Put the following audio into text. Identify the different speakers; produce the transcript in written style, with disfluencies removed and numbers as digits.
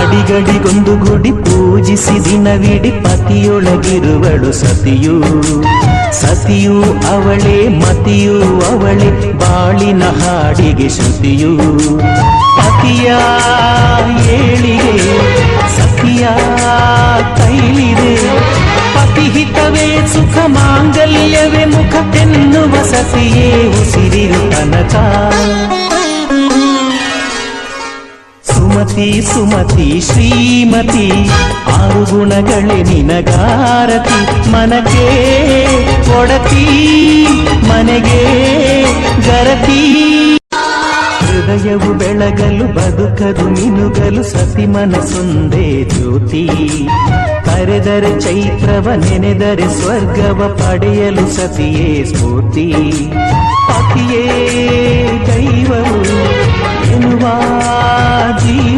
Speaker 1: ಅಡಿಗಡಿಗೊಂದು ಗುಡಿ ಪೂಜಿಸಿ ದಿನವಿಡಿ ಪತಿಯೊಳಗಿರುವಳು ಸತಿಯು. ಸತಿಯು ಅವಳೇ ಮತಿಯು ಅವಳೇ ಬಾಳಿನ ಹಾಡಿಗೆ ಶ್ರುತಿಯು. ಪತಿಯ ಏಳಿಗೆ ಸತಿಯ ಕೈಲಿದೆ. ಪತಿಹಿತವೇ ಸುಖ ಮಾಂಗಲ್ಯವೇ ಮುಖ ತೆನ್ನುವ ಸತಿಯೇ ಉಸಿರಿರು ತನಕ. ಸುಮತಿ ಸುಮತಿ ಶ್ರೀಮತಿ ಆರು ಗುಣಗಳೇ ನಿನಗಾರತಿ. ಮನಕ್ಕೆ ಕೊಡತಿ ಮನೆಗೆ ಗರತಿ. ಹೃದಯವು ಬೆಳಗಲು ಬದುಕದು ಮಿನುಗಲು ಸತಿ ಮನಸೊಂದೇ ಜ್ಯೋತಿ. ಕರೆದರೆ ಚೈತ್ರವ ನೆನೆದರೆ ಸ್ವರ್ಗವ ಪಡೆಯಲು ಸತಿಯೇ ಸ್ಫೂರ್ತಿ. ಪತಿಯೇ ದೈವವು ಎನ್ನುವ ಜೀವ